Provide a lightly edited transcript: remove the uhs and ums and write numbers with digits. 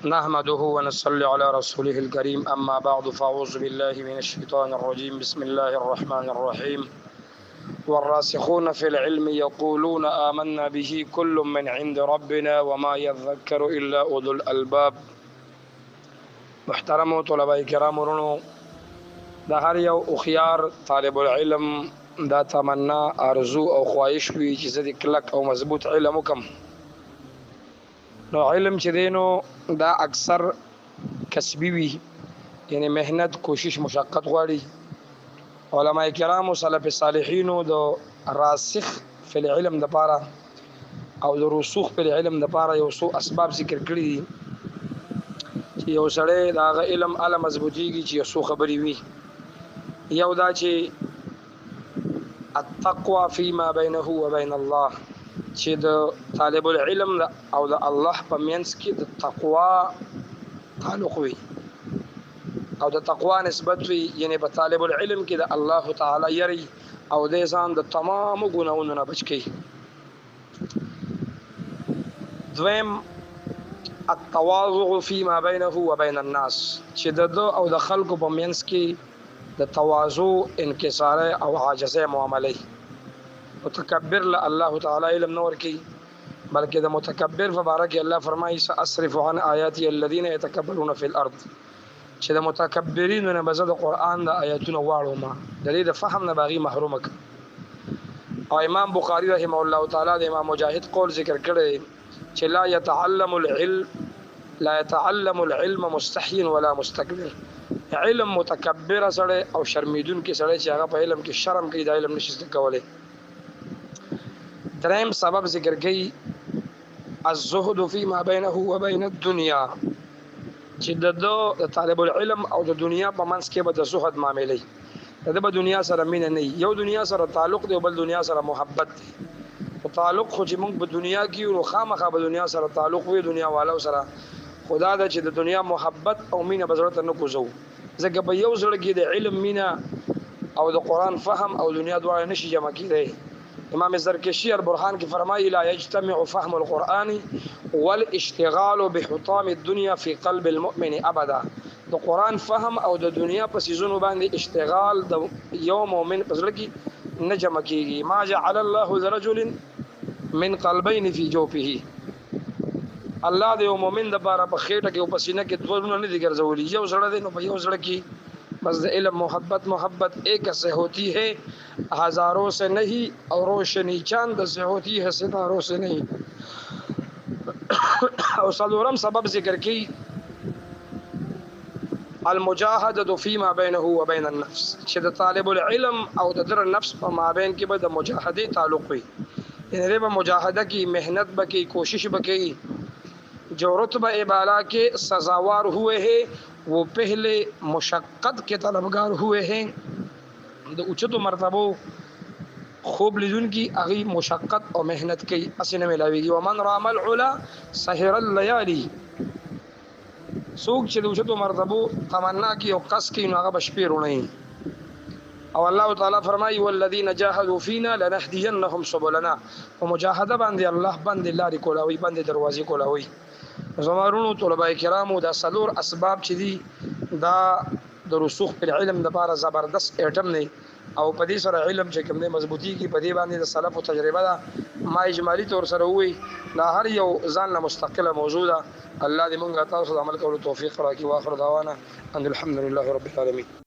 نحمده ونصلي على رسوله الكريم أما بعد فأعوذ بالله من الشيطان الرجيم بسم الله الرحمن الرحيم والراسخون في العلم يقولون آمنا به كل من عند ربنا وما يذكر إلا أولو الألباب. محترم طلباء کرام ورونو، د هر یو اخیار طالب العلم دا تمنا ارزو او خواهش وي چې زه د کلک او مضبوط علم وکم. نو علم چې دینو دا اکثر کسبی وي، یعنی مهنت کوشش مشقت غواړي. علماء کرام او سلف صالحینو د راسخ فی العلم د پاره او د رسوخ په علم د پاره یو څو اسباب ذکر کړی دي چې یو سړی دا علم اله مضبوطیږي چې یو څو خبرې وي. یو دا چې التقوى فيما بينه وبين الله، چې د طالب العلم او د الله په منځ کې د تقوا تعلق وي او د تقوا نسبت وي، یعنی په طالب العلم کې د الله تعالی یری او د ځان د تمام ګناهونو نه بچ کی. دویم التواضع فيما بينه وبين الناس، چې د او د خلکو په منځ کې د تواضع انکسار او عاجزه معامله. متکبر له الله تعالی علم نور کی، بلکې د متکبر مبارک الله فرمایي سأصرف عن آیاتی الذين يتکبرون في الارض، چې د متکبرین نه بزه د قران د آیاتونو واړو ما د دې د فهم نه باغی محروم ک. او امام بخاری رحمه الله تعالی د امام مجاهد قول ذکر کړی چې لا يتعلم العلم مستحي ولا مستكبر. علم متکبر سره او شرمیدون کې سره چې هغه په علم کې شرم کوي د علم نشي کولای. دریم سبب ذکر کړي الزهد فيما بينه وبين الدنيا، چې د طالب العلم او د دنیا په منځ کې به د زهد معاملې د دنیا سره مینه نه، یو دنیا سره تعلق دی او بل دنیا سره محبت دی. او تعلق خو چې موږ په دنیا کې او خامخا په دنیا سره تعلق وي دنیا والو سره، خدا دا چې د دنیا محبت او مینه به ضرورت نه کوزو، ځکه په یو ځل کې د علم مینه او د قران فهم او دنیا دواړه نشي جمع کېدای. امام زرکشی البرهان کې فرمایي لا يجتمع فهم القرآن والاشتغال بحطام الدنيا في قلب المؤمن ابدا. د قران فهم او د دنیا په سيزونو باندې اشتغال د یو مؤمن په ځل کې نه جمع کېږي. ما جعل الله لرجل من قلبين في جوفه، الله د یو مؤمن د بارا په خېټه کې او پسینه کې دوه نه دي ګرځولي، یو زړه دی نو په یو زړه کې بس د علم محبت ایک سے ہوتی ہے ہزاروں سے نہیں اور روشنی چاند سے ہوتی ہے ستاروں سے نہیں. او څلورم سبب ذکر کی المجاهده فيما بينه وبين النفس، چې د طالب العلم او د در نفس په مابین کې به د مجاهده تعلق وي، یعنی به مجاهده کی محنت بکی کوشش بکی. جو رتبہ بالا کے سزاوار ہوئے ہیں وہ پہلے مشقت کے طلبگار ہوئے ہیں. د اوچتو مرتبو خوب لیدون کی اغي مشقت او محنت کی اسنه ملاویږي. ومن رام العلا سحر الليالي، سوق چې د اوچتو مرتبو تمنا کی او قص کی نو هغه بشپیرونه. او الله تعالی فرمایي والذین جاهدوا فینا لنهدینهم سبلنا، او مجاهده باندې الله باندې لارې کولاوي، باندې دروازې کولاوي. زمارونو طلباء کرامو دا سلور اسباب چې دي دا د رسوخ په علم د لپاره زبردست ایټم نه، او په دې سره علم چې کوم دی مضبوطی کی په دې باندې د سلف او تجربه ده. ما اجمالی طور سره وی لا هر یو ځان له مستقله موضوع ده. الله دې موږ تاسو د عمل کولو توفیق راکړي. واخر دعوانا ان الحمد لله رب العالمین.